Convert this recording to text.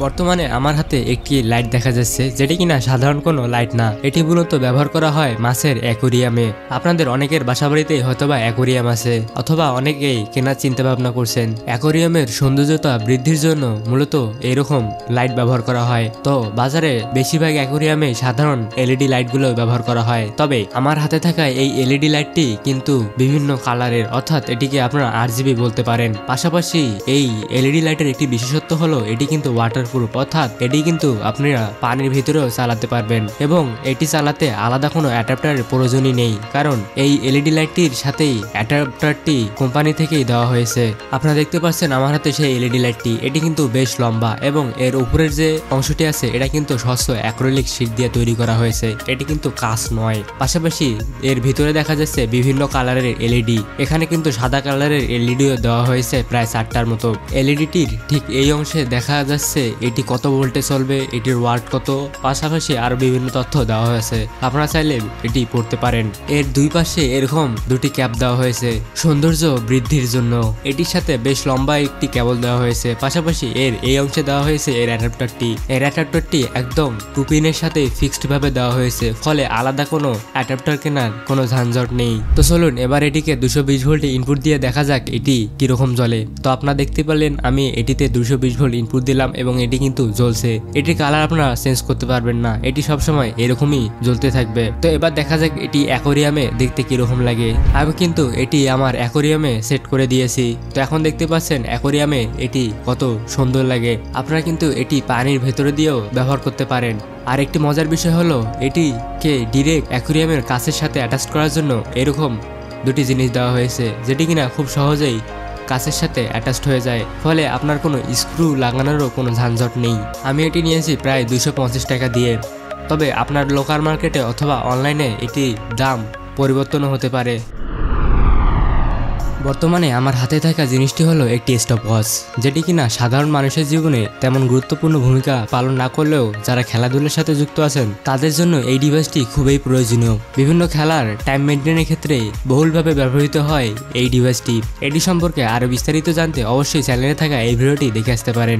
বর্তমানে আমার হাতে একটি লাইট দেখা যাচ্ছে, যেটি কিনা সাধারণ কোনো লাইট না। এটি মূলত ব্যবহার করা হয় মাছের অ্যাকোরিয়ামে। আপনাদের অনেকের বাসাবাড়িতে হয়তোবা অ্যাকোরিয়াম আছে, অথবা অনেকেই কেনার চিন্তা ভাবনা করছেন। অ্যাকোরিয়ামের সৌন্দর্যতা বৃদ্ধির জন্য মূলত এরকম লাইট ব্যবহার করা হয়। তো বাজারে বেশিরভাগ অ্যাকোরিয়ামে সাধারণ এলইডি লাইটগুলো ব্যবহার করা হয়। তবে আমার হাতে থাকা এই এলইডি লাইটটি কিন্তু বিভিন্ন কালারের, অর্থাৎ এটিকে আপনারা আরজিবি বলতে পারেন। পাশাপাশি এই এলইডি লাইটের একটি বিশেষত্ব হলো এটি কিন্তু ওয়াটারপ্রুফ, অর্থাৎ এটি কিন্তু আপনারা পানির ভিতরেও চালাতে পারবেন এবং এটি চালাতে আলাদা কোনো অ্যাডাপ্টারের প্রয়োজনই নেই, কারণ এই এলইডি লাইটটির সাথেই অ্যাডাপ্টারটি কোম্পানি থেকেই দেওয়া হয়েছে। আপনারা দেখতে পাচ্ছেন আমার হাতে সেই এলইডি লাইটটি। এটি কিন্তু বেশ লম্বা এবং এর উপরের যে অংশটি আছে এটা কিন্তু স্বচ্ছ অ্যাক্রিলিক শীট দিয়ে তৈরি করা হয়েছে। এটি কিন্তু কাঁচ নয়। পাশাপাশি এর ভিতরে দেখা যাচ্ছে বিভিন্ন কালারের এলইডি। এখানে কিন্তু সাদা কালারের এলইডিও দেওয়া হয়েছে প্রায় 4টার মতো। এলইডিটির ঠিক এই অংশে দেখা যাচ্ছে এটি কত ভোল্টে চলবে, এটির ওয়াট কত, পাশাপাশি আরো বিভিন্ন তথ্য দেওয়া হয়েছে। আপনারা চাইলে এটি পড়তে পারেন। এর দুই পাশে এরকম দুটি ক্যাপ দেওয়া হয়েছে সৌন্দর্য বৃদ্ধির জন্য। এটির সাথে বেশ লম্বা একটি কেবল দেওয়া হয়েছে। পাশাপাশি এর এই অংশে দেওয়া হয়েছে এর অ্যাডাপ্টারটি। এর অ্যাডাপ্টারটি একদম টুপিনের সাথে ফিক্সড ভাবে দেওয়া হয়েছে, ফলে আলাদা কোনো অ্যাডাপ্টার কেনার কোনো ঝঞ্ঝট নেই। তো চলুন এবার এটিকে 220 ভোল্ট ইনপুট দিয়ে দেখা যাক এটি কিরকম জ্বলে। তো আপনারা দেখতে পেলেন আমি এটিতে 220 ভোল্ট ইনপুট দিলাম এবং এটি কিন্তু জ্বলছে। এটির কালার আপনারা চেঞ্জ করতে পারবেন না, এটি সবসময় এরকমই জ্বলতে থাকবে। তো এবার দেখা যাক এটি অ্যাকোরিয়ামে দেখতে কিরকম লাগে। আমি কিন্তু এটি আমার অ্যাকোরিয়ামে সেট করে দিয়েছি। তো এখন দেখতে পাচ্ছেন অ্যাকোরিয়ামে এটি কত সুন্দর লাগে। আপনারা কিন্তু এটি পানির ভেতরে দিয়েও ব্যবহার করতে পারেন। আর একটি মজার বিষয় হলো এটিকে ডিরেক্ট অ্যাকোরিয়ামের কাছের সাথে অ্যাটাচ করার জন্য এরকম দুটি জিনিস দেওয়া হয়েছে, যেটি কিনা খুব সহজেই কাছের সাথে অ্যাটাচড হয়ে যায়, ফলে আপনার কোনো স্ক্রু লাগানোরও কোনো ঝঞ্ঝট নেই। আমি এটি নিয়েছি প্রায় 250 টাকা দিয়ে। তবে আপনার লোকাল মার্কেটে অথবা অনলাইনে এটির দাম পরিবর্তনও হতে পারে। বর্তমানে আমার হাতে থাকা জিনিসটি হলো একটি স্টপওয়াচ, যেটি কিনা সাধারণ মানুষের জীবনে তেমন গুরুত্বপূর্ণ ভূমিকা পালন না করলেও যারা খেলাধুলার সাথে যুক্ত আছেন তাদের জন্য এই ডিভাইসটি খুবই প্রয়োজনীয়। বিভিন্ন খেলার টাইম মেনটেনের ক্ষেত্রে বহুলভাবে ব্যবহৃত হয় এই ডিভাইসটি। এটি সম্পর্কে আরো বিস্তারিত জানতে অবশ্যই চ্যানেলে থাকা এই ভিডিওটি দেখে আসতে পারেন।